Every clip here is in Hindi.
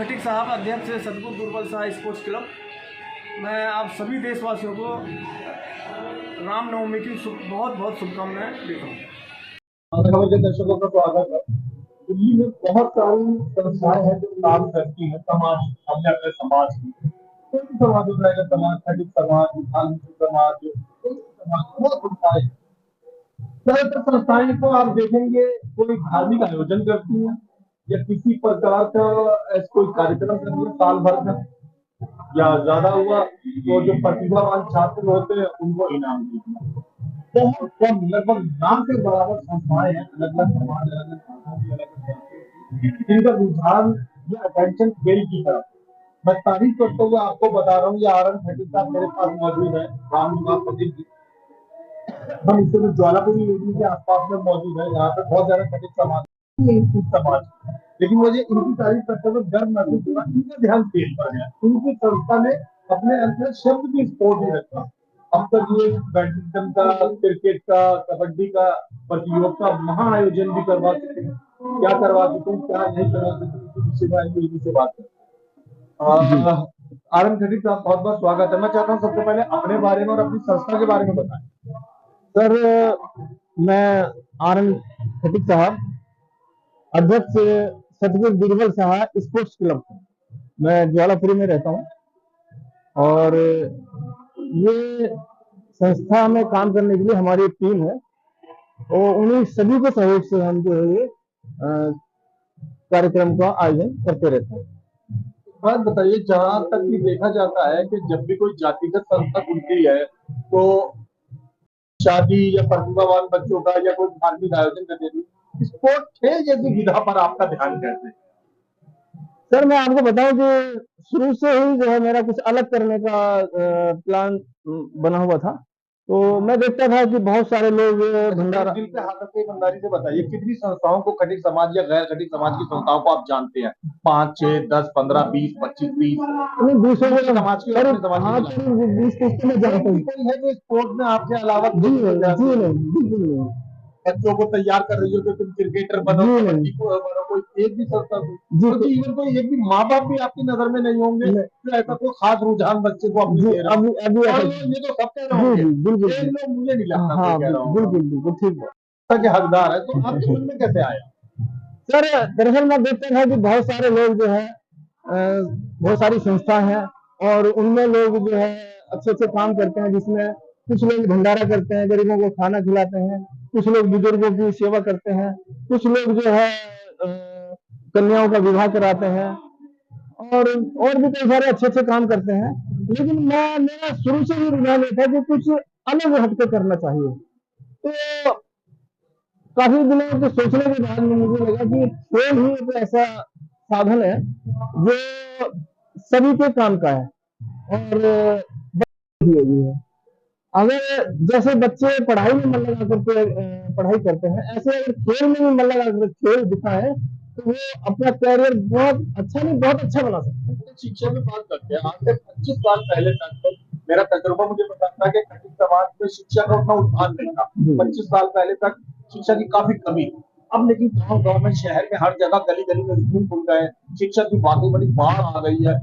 खटीक साहब, अध्यक्ष सतगुरु दुर्बल शाह स्पोर्ट्स क्लब। मैं आप सभी देशवासियों को रामनवमी की बहुत बहुत शुभकामनाएं देता हूँ। खबर के दर्शकों का स्वागत है। दिल्ली में बहुत सारी संस्थाएं हैं जो काम करती हैं समाज, अपने अपने समाज की। कोई भी समाज हो जाएगा, समाज, खटीक समाज, धार्मिक समाज, कोई भी समाज, बहुत संस्थाएं। ज्यादातर संस्थाएं को आप देखेंगे कोई धार्मिक आयोजन करती हैं या किसी प्रकार का ऐसा कोई कार्यक्रम करती है साल भर में, या ज्यादा हुआ तो जो प्रतिभावान छात्र होते हैं उनको इनाम देती है। बहुत कम, लगभग ना के बराबर संस्थाएं हैं, अलग अलग समाज, अलग अलग भाषा की, अलग अलग जिनका रुझान या अटेंशन खेल की तरफ। मैं तारीफ करते हुए आपको बता रहा हूँ, ये आर एन खटीक साहब मेरे पास मौजूद है, राम निवास पटेल जी। हम इस समय ज्वालापुरी लेडी के आसपास में मौजूद है। यहाँ पे बहुत ज्यादा खटीक समाज, लेकिन मुझे इनकी तारीफ करते हुए गर्व महसूस हुआ। इनका ध्यान खेल पर है। इनकी संस्था ने अपने अंदर शब्द भी स्पोर्ट ही रखा। अब तक ये बैडमिंटन का, क्रिकेट का, कबड्डी का प्रतियोगिता महा आयोजन भी करवा चुके हैं। क्या करवा चुके हैं, क्या नहीं करवा चुके, इसी से बात करें। आर एन खटीक साहब, बहुत बहुत स्वागत है। मैं चाहता हूँ सबसे पहले अपने बारे में और अपनी संस्था के बारे में बताएं। सर, मैं आर एन खटीक साहब, अध्यक्ष सतगुरु दुर्बल शाह स्पोर्ट्स क्लब, मैं ज्वालापुरी में रहता हूँ। और ये संस्था में काम करने के लिए हमारी एक टीम है और उन्हीं सभी के सहयोग से हम जो है ये कार्यक्रम का आयोजन करते रहते हैं। बात बताइए, जहां तक भी देखा जाता है कि जब भी कोई जातिगत संस्था खुलती है तो शादी या प्रतिभावान बच्चों का या कोई धार्मिक आयोजन करते हैं, स्पोर्ट खेल जैसी विधा पर आपका ध्यान कैसे? सर, मैं आपको बताऊं कि शुरू से ही जो है मेरा कुछ अलग करने का प्लान बना हुआ था। तो मैं देखता था कि बहुत सारे लोग भंडारा, दिल पे हाथ रख के ईमानदारी से बताइए, कितनी संस्थाओं को खटीक समाज या गैर खटीक समाज की संस्थाओं को आप जानते हैं? 5, 6, 10, 15, 20, 25, 30 दूसरे समाज की, अपने समाज की? 20-30 में जानता हूँ। कोई है जो स्पोर्ट में आपके अलावा बिल्कुल नहीं। बच्चों को तैयार कर रही हो कि तुम क्रिकेटर बनो, कबड्डी को बनो, कोई एक भी संस्था, क्योंकि इवन कोई एक भी माँ बाप भी आपकी नजर में नहीं होंगे तो ऐसा कोई खास रुझान बच्चे को अपनी दे रहा हूँ। ये तो सब कह रहे होंगे, लोग मुझे नहीं लगता। हाँ, बिल्कुल ठीक है के हकदार है, तो आपके मन में कैसे आया? सर, दरअसल मैं देखता था कि बहुत सारे लोग जो है, बहुत सारी संस्था है और उनमें लोग जो है अच्छे अच्छे काम करते हैं, जिसमें कुछ लोग भंडारा करते हैं, गरीबों को खाना खिलाते हैं, कुछ लोग बुजुर्गों की सेवा करते हैं, कुछ लोग जो है कन्याओं का विवाह कराते हैं और भी कई सारे अच्छे अच्छे काम करते हैं। लेकिन मेरा शुरू से ही रुझान था कि कुछ अलग हटके करना चाहिए। तो काफी दिनों के सोचने के बाद में मुझे लगा कि खेल ही एक ऐसा साधन है जो सभी के काम का है और है। अगर जैसे बच्चे पढ़ाई में मन लगा करके पढ़ाई करते हैं, ऐसे अगर खेल में भी मन लगा कर खेल दिखाए तो वो अपना कैरियर बहुत अच्छा नहीं, बहुत अच्छा बना सकते हैं। शिक्षा में बात करते हैं, आज से 25 साल पहले तक मेरा तजुर्बा मुझे बताता है कि खटीक समाज में शिक्षा का उतना उत्थान नहीं था। 25 साल पहले तक शिक्षा की काफी कमी। अब लेकिन गाँव में, शहर में, हर जगह गली गली में स्कूल खुल गए, शिक्षा की वाकई बड़ी बाढ़ आ गई है।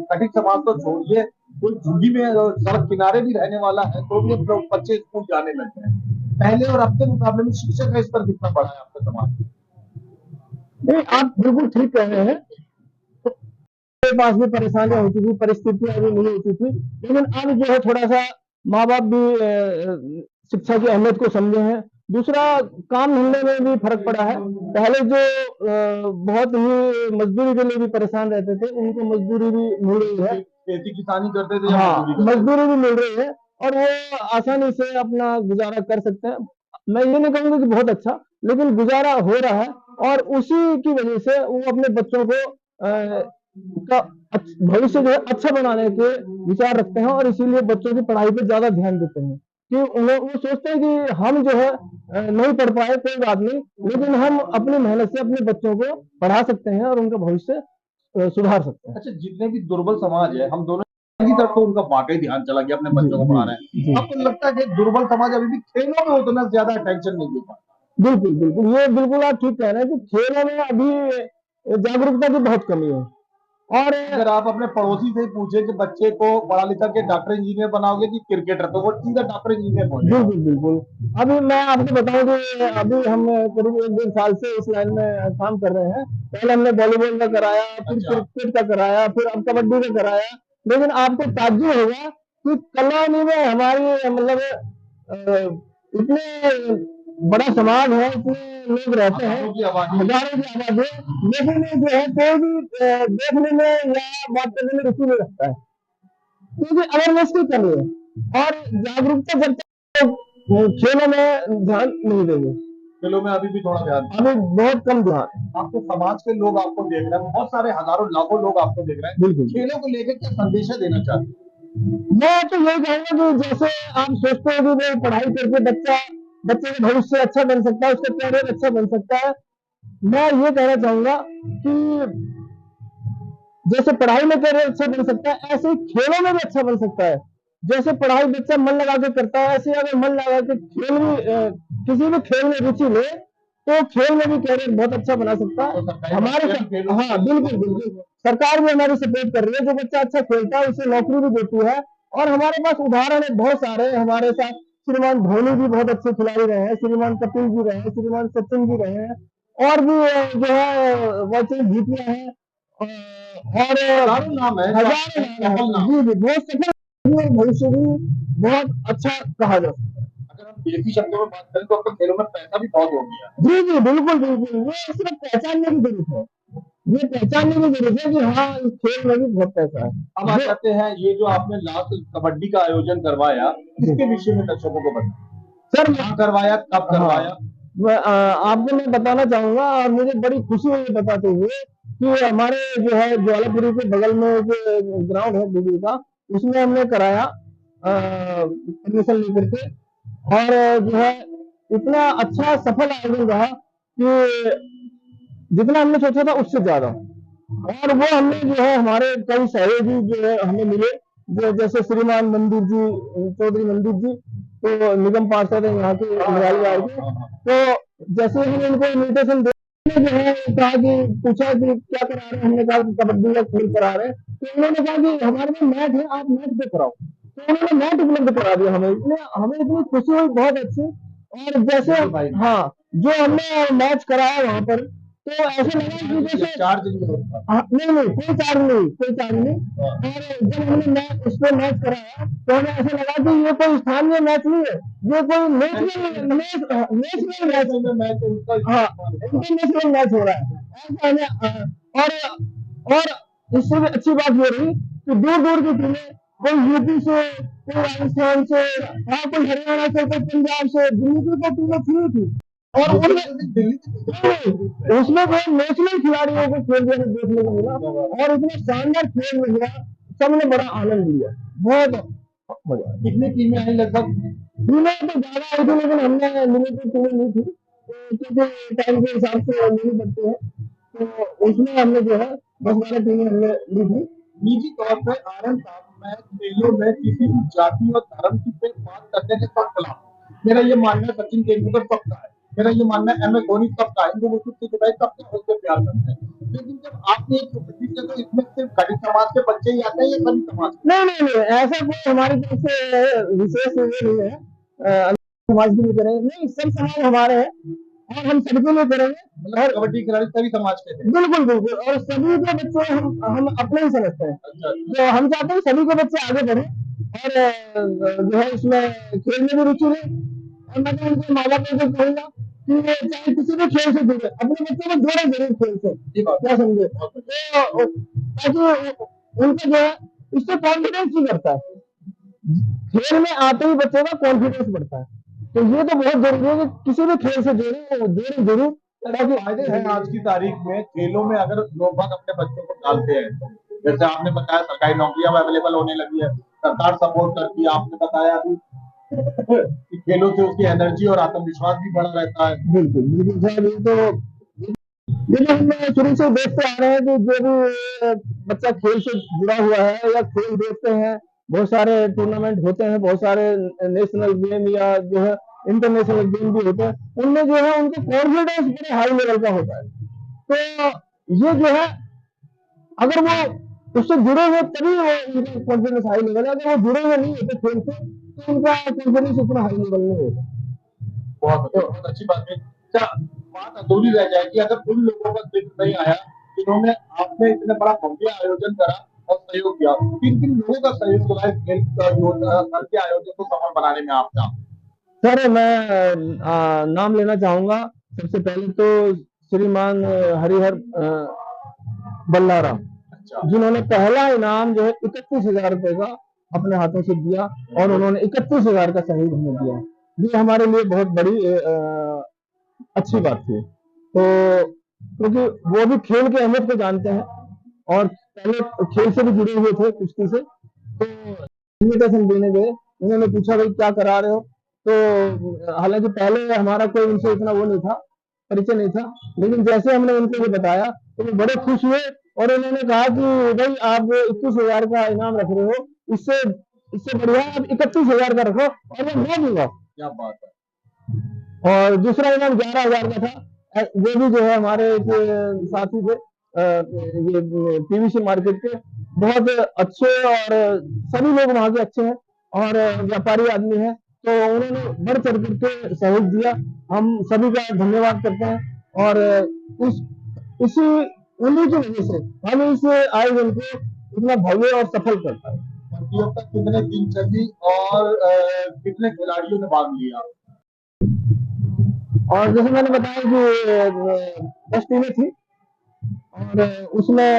खटीक समाज तो छोड़िए, कोई झुग्गी में सड़क किनारे भी रहने वाला है तो भी अब बच्चे स्कूल जाने लगे हैं। पहले और अब के मुकाबले में शिक्षा का स्तर कितना बढ़ा है आपके समाज में? नहीं, आप बिल्कुल ठीक कह रहे हैं। मेरे पास भी परेशानियां होती थी, परिस्थितियां भी नहीं होती थी, लेकिन अब जो है थोड़ा सा माँ बाप भी शिक्षा की अहमियत को समझे हैं। दूसरा, काम धंधे में भी फर्क पड़ा है। पहले जो बहुत ही मजदूरी के लिए भी परेशान रहते थे, उनको मजदूरी भी मिल रही है। खेती किसानी करते थे, हाँ, मजदूरी भी मिल रही है और वो आसानी से अपना गुजारा कर सकते हैं। मैं ये नहीं कहूंगा कि बहुत अच्छा, लेकिन गुजारा हो रहा है और उसी की वजह से वो अपने बच्चों को का भविष्य जो है अच्छा बनाने के विचार रखते हैं और इसीलिए बच्चों की पढ़ाई पे ज्यादा ध्यान देते हैं कि वो सोचते हैं कि हम जो है नहीं पढ़ पाए कोई बात नहीं, लेकिन हम अपनी मेहनत से अपने बच्चों को पढ़ा सकते हैं और उनका भविष्य सुधार सकते हैं। अच्छा, जितने भी दुर्बल समाज है, हम दोनों की तरफ तो उनका वाकई ध्यान चला गया, अपने बच्चों को पढ़ा रहे हैं। आपको लगता है कि दुर्बल समाज अभी भी खेलों में उतना ज्यादा अटेंशन नहीं दे पाता? बिल्कुल, ये बिल्कुल आप ठीक कह रहे हैं कि खेलों में अभी जागरूकता की बहुत कमी है। और अगर आप अपने पड़ोसी से पूछे कि बच्चे को पढ़ा लिखा के डॉक्टर इंजीनियर बनाओगे कि क्रिकेटर, तो वो सीधा डॉक्टर इंजीनियर बोलेगा। बिल्कुल बिल्कुल। अभी मैं आपको बताऊं कि अभी हम करीब 1 1.5 साल से इस लाइन में काम कर रहे हैं। पहले हमने वॉलीबॉल का कराया, फिर अच्छा। क्रिकेट का कराया, फिर अब कबड्डी का कराया। लेकिन आपको ताज्जुब होगा कि कॉलोनी में हमारी मतलब इतने बड़ा समाज है, इतने लोग रहते हैं, हजारों की आबादी। हजारों की आबादी है, लेकिन जो है कोई भी देखने में या बात करने में रुचि नहीं रखता है, क्योंकि अवेयरनेस की कमी है। और जागरूकता जब तक खेलों में ध्यान नहीं देंगे, खेलों में अभी भी थोड़ा ध्यान। अभी बहुत कम ध्यान है। आपको समाज के लोग आपको देख रहे हैं, बहुत सारे हजारों लाखों लोग आपको देख रहे हैं, बिल्कुल। खेलों को लेकर क्या संदेश देना चाहते हैं? मैं तो यही कहूंगा कि जैसे आप सोचते हो कि भाई पढ़ाई करके बच्चे का भविष्य अच्छा बन सकता है, उसका कैरियर अच्छा बन सकता है, मैं ये कहना चाहूंगा कि जैसे पढ़ाई में कैरियर अच्छा बन सकता है, ऐसे ही खेलों में भी अच्छा बन सकता है। जैसे पढ़ाई बच्चा मन लगा के करता है, ऐसे अगर मन लगा के खेल भी किसी भी खेल में रुचि ले, तो खेल में भी कैरियर बहुत अच्छा बना सकता है। हमारे हाँ बिल्कुल बिल्कुल, सरकार भी हमारी सपोर्ट कर रही है। जो बच्चा अच्छा खेलता है उसे नौकरी भी देती है। और हमारे पास उदाहरण है बहुत सारे। हमारे साथ श्रीमान धोनी भी बहुत अच्छे खिलाड़ी रहे हैं, श्रीमान कपिल जी रहे हैं, श्रीमान सचिन जी रहे हैं, और भी जो है वर्ल्ड जीतिया है। और हजारों नाम है, हजारों नाम है। जी जी, बहुत सफल भविष्य भी बहुत अच्छा कहा जा सकता है। अगर हम देसी शब्दों में बात करें तो अब तो खेलों में पैसा भी बहुत हो गया। जी जी बिल्कुल बिल्कुल, ये सिर्फ पहचानने की जरूरत है। ये पहचानने की जरूरत है कि हाँ इस खेल में भी बहुत पैसा है। अब आ जाते हैं, ये जो आपने लास्ट कबड्डी का आयोजन करवाया, इसके विषय में दर्शकों को बताएं। सर कहाँ करवाया, कब करवाया? आपको मैं बताना चाहूंगा, और मुझे बड़ी खुशी हुई बताते हुए कि हमारे जो है ज्वालापुरी के बगल में एक ग्राउंड है बिजली का, उसमें हमने कराया परमिशन लेकर के। और जो है इतना अच्छा सफल आयोजन रहा कि जितना हमने सोचा था उससे ज्यादा। और वो हमने जो है हमारे कई सहयोगी जो है हमें मिले, जो जैसे श्रीमान मंदिर जी, चौधरी मंदिर जी, तो निगम पार्षद है यहाँ के, निराली आए थे। तो जैसे ही उनको इन्विटेशन दे, जो है कहा कि पूछा कि क्या करा रहे हैं, हमने कहा कि कबड्डी का खेल करा रहे हैं। तो उन्होंने कहा कि हमारे में मैच है, आप मैच पे कराओ। तो उन्होंने मैच उपलब्ध करा दिया हमें, इसलिए हमें इतनी खुशी हुई बहुत अच्छी। और जैसे हाँ, जो हमने मैच कराया वहां पर, तो ऐसा लगा कि जैसे चार्ज नहीं होता। नहीं नहीं, कोई चार्ज नहीं, कोई चार्ज नहीं। और जब हमने मैच उस पर मैच कराया, तो हमें ऐसा लगा कि ये कोई स्थानीय मैच नहीं है, ये कोई नेशनल नेशनल मैच, हाँ इंटरनेशनल मैच हो रहा है। ऐसा हमें और इससे भी अच्छी बात ये रही कि दूर दूर की टीमें, कोई यूपी से, कोई राजस्थान से, हाँ कोई हरियाणा से, कोई पंजाब से, दिल्ली की तो टीमें थी थी। और उसमें कोई नेशनल खिलाड़ियों को खेल देखने को मिला, और इतना शानदार खेल मिला, सबने बड़ा आनंद लिया, बहुत मजा आया। कितनी टीमें आई लगभग? टीमें तो ज्यादा आई थी, लेकिन हमने लिमिटेड टीमें ली थी, तो क्योंकि टाइम के हिसाब से लेनी पड़ती है, तो उसमें हमने जो है 10 12 टीमें हमने ली थी। निजी तौर पर आनंद साहब, मैं खेलों में किसी भी जाति और धर्म की पे बात करने के सब खिलाफ हूं। मेरा ये मानना है सचिन तेंदुलकर सबका है, मेरा ये मानना है MS धोनी सबका है, इंदु सबका उससे प्यार करते हैं। लेकिन जब आपने एक कबड्डी के, तो इसमें सिर्फ गरीब समाज के बच्चे ही आते हैं या सभी समाज के? नहीं नहीं नहीं, ऐसा कोई हमारी तरफ से विशेष ये नहीं है समाज के लिए करेंगे, नहीं सब समाज हमारे हैं, और हम सबके लिए करेंगे। और कबड्डी खिलाड़ी सभी समाज के थे? बिल्कुल बिल्कुल, और सभी के बच्चे हम अपने ही समझते हैं। अच्छा। तो हम चाहते हैं सभी के बच्चे आगे बढ़े, और जो है इसमें खेल में भी रुचि ले। और मैं तो उनके माँ बाप को कहूंगा कि वो चाहे किसी भी खेल से जुड़े, अपने बच्चों को जोड़े जरूर खेल से, क्या समझे, तो ताकि उनको जो है इससे कॉन्फिडेंस भी बढ़ता है, खेल में आते ही बच्चे का कॉन्फिडेंस बढ़ता है। तो ये तो बहुत जरूरी है कि किसी भी खेल से जोड़े जरूर, ताकि फायदे हैं आज की तारीख में खेलों में। अगर लोग बाग अपने बच्चों को डालते हैं, जैसे आपने बताया सरकारी नौकरियां अवेलेबल होने लगी है, सरकार सपोर्ट करती है, आपने बताया अभी कि खेलों से उसकी एनर्जी और आत्मविश्वास भी बढ़ा रहता है। बिल्कुल बिल्कुल। तो लेकिन हम शुरू से देखते आ रहे हैं कि जो भी बच्चा खेल से जुड़ा हुआ है या खेल देखते हैं, बहुत सारे टूर्नामेंट होते हैं, बहुत सारे नेशनल गेम या जो है इंटरनेशनल गेम भी होते हैं, उनमें जो है उनका कॉन्फिडेंस बड़े हाई लेवल का होता है। तो ये जो है, अगर वो उससे जुड़े हुए तभी वो उनका कॉन्फिडेंस हाई लेवल है। अगर वो जुड़े हुए नहीं होते खेल से तो उनका कॉन्फिडेंस उतना हाई लेवल नहीं होता। बहुत अच्छी बात है। अच्छा, बात अधूरी रह जाएगी अगर उन लोगों का जिक्र नहीं आया जिन्होंने आपने इतने बड़ा भव्य आयोजन करा और सहयोग किया। किन किन लोगों का सहयोग रहा है खेल के आयोजन को सफल बनाने में आपका? सर मैं नाम लेना चाहूंगा। सबसे पहले तो श्रीमान हरिहर बल्लारा, अच्छा, जिन्होंने पहला इनाम जो है 31,000 रुपए का अपने हाथों से दिया और उन्होंने 31,000 का सहयोग हमें दिया। ये हमारे लिए बहुत बड़ी अच्छी बात थी। तो क्योंकि वो भी खेल के अहमियत को जानते हैं और पहले खेल से भी जुड़े हुए थे, कुश्ती से। तो इन्विटेशन देने गए, उन्होंने पूछा भाई क्या करा रहे हो। तो हालांकि पहले हमारा कोई उनसे इतना वो नहीं था, परिचय नहीं था, लेकिन जैसे हमने उनको ये बताया तो वो बड़े खुश हुए और उन्होंने कहा कि भाई आप 21,000 का इनाम रख रहे हो, इससे इससे बढ़िया आप 31,000 का रखो और मैं दूंगा। क्या बात है। और दूसरा इनाम 11,000 का था। वो भी जो है हमारे एक साथी थे, ये पीवीसी मार्केट के बहुत अच्छे, और सभी लोग वहाँ के अच्छे हैं और व्यापारी आदमी हैं। तो उन्होंने बढ़ चढ़ करके सहयोग दिया, हम सभी का धन्यवाद करते हैं। और उस उसी उन्हीं की वजह से हम इस आयोजन को इतना भव्य और सफल कर पाए। प्रतियोगिता कितने दिन चली और कितने खिलाड़ियों ने भाग लिया? और जैसे मैंने बताया कि 10 टीमें थी और उसमें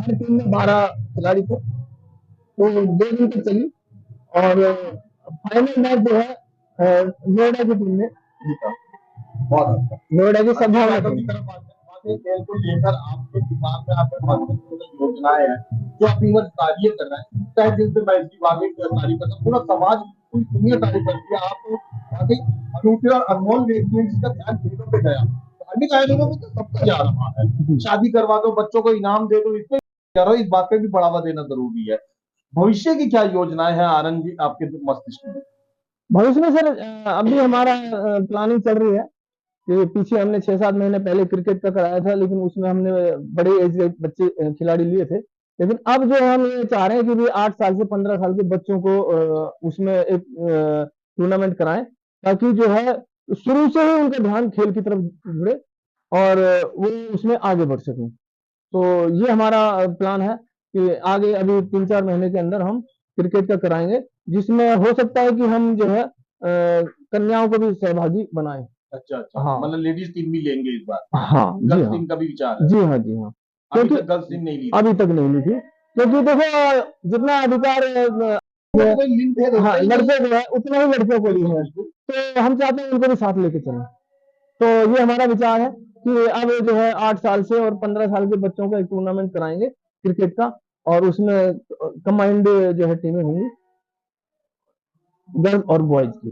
हर टीम में 12 खिलाड़ी थे। तो 2 दिन तक चली और फाइनल मैच जो है नोएडा की टीम ने जीता। बहुत अच्छा। नोएडा की संभावना बातों थी। की तरफ आते हैं, बाकी खेल को लेकर आपके दिमाग में आपके महत्वपूर्ण योजनाएं हैं जो आप इवन कार्य कर रहे हैं, चाहे जिस दिन मैं इसकी वाकई तारीफ करता हूँ, पूरा समाज पूरी दुनिया तारीफ करती है। आप वाकई अनूठे और अनमोल व्यक्ति हैं जिसका ध्यान खेलों पे गया। धार्मिक आयोजनों में तो सबका जा रहा है, शादी करवा दो, बच्चों को इनाम दे दो, इसमें करो, इस बात पे भी बढ़ावा देना जरूरी है। भविष्य की क्या योजनाएं हैं आनंद जी आपके मस्तिष्क में? भविष्य में सर अभी हमारा प्लानिंग चल रही है कि पीछे हमने 6-7 महीने पहले क्रिकेट का कराया था, लेकिन उसमें हमने बड़े एज बच्चे खिलाड़ी लिए थे। लेकिन अब जो हम ये चाह रहे हैं कि भी 8 साल से 15 साल के बच्चों को उसमें एक टूर्नामेंट कराएं, ताकि जो है शुरू से ही उनका ध्यान खेल की तरफ जुड़े और वो उसमें आगे बढ़ सकें। तो ये हमारा प्लान है कि आगे अभी 3-4 महीने के अंदर हम क्रिकेट का कराएंगे, जिसमें हो सकता है कि हम जो है कन्याओं को भी सहभागी बनाएं। अच्छा अच्छा, हाँ मतलब लेडीज टीम भी लेंगे इस बार? हाँ जी गर्ल्स हाँ टीम का भी विचार है? जी हाँ जी हाँ। अभी क्योंकि तक गर्ल्स टीम नहीं ली थी? अभी तक नहीं ली थी, क्योंकि देखो जितना अधिकार कोई लिंक भेद होता हाँ ही नहीं। लड़के को है उतना ही लड़कियों को भी है, तो हम चाहते हैं उनको भी साथ लेके चलें। तो ये हमारा विचार है कि अब जो है 8 साल से और 15 साल के बच्चों का एक टूर्नामेंट कराएंगे क्रिकेट का, और उसमें कंबाइंड जो है टीमें होंगी गर्ल्स और बॉयज की।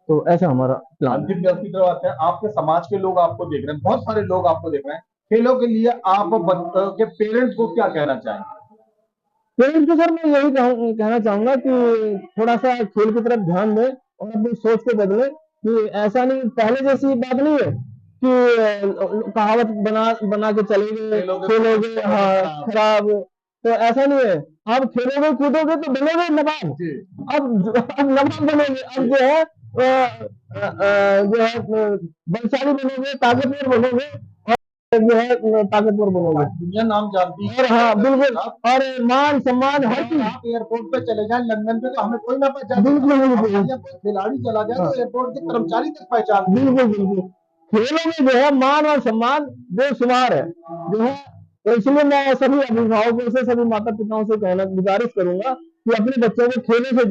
तो ऐसा हमारा प्लान है। अंतिम की तरफ आते हैं। आपके समाज के लोग आपको देख रहे हैं, बहुत सारे लोग आपको देख रहे हैं, खेलों के लिए आप बच्चों के पेरेंट्स को क्या कहना चाहेंगे? पेरेंट्स को सर मैं यही कहना चाहूंगा कि थोड़ा सा खेल की तरफ ध्यान दें और अपनी सोच को बदले, कि ऐसा नहीं, पहले जैसी बात नहीं है कि कहावत बना बना के चलेंगे, खेलोगे हाँ खराब। तो ऐसा नहीं है, आप खेलोगे कूदोगे तो बनेगे नवाब। अब नवाब बनेंगे, अब जो है जो है बलशाली बनेंगे, ताकतवर बनेंगे और जो है ताकतवर बनेंगे। दुनिया नाम जानती है। और हाँ बिल्कुल, और मान सम्मान हर चीज। आप एयरपोर्ट पे चले जाए लंदन पे तो हमें कोई ना पहचाने। बिल्कुल बिल्कुल या कोई खिलाड़ी चला जाए तो एयरपोर्ट के कर्मचारी तक पहचान। बिल्कुल बिल्कुल, खेलों में जो है मान और सम्मान बेशुमार है जो है। तो इसलिए मैं सभी अभिभावकों से, सभी माता पिताओं से कहना गुजारिश करूंगा कि अपने बच्चों को खेलों से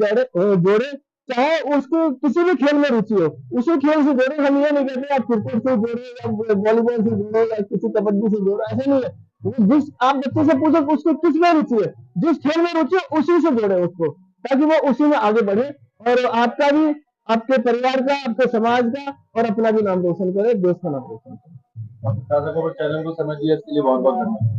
जोड़े, चाहे उसको किसी भी खेल में रुचि हो उसी खेल से जोड़े। हम ये नहीं कहते आप क्रिकेट से जोड़े या वॉलीबॉल से जोड़े या किसी कबड्डी से जोड़े, ऐसा नहीं है। वो जिस आप बच्चे से पूछो उसको किस में रुचि है, जिस खेल में रुचि है उसी से जोड़े उसको, ताकि वो उसी में आगे बढ़े और आपका भी, आपके परिवार का, आपके समाज का और अपना भी नाम रोशन करे, देश का नाम रोशन करे। चैनल को समझिए, इसके लिए बहुत बहुत धन्यवाद।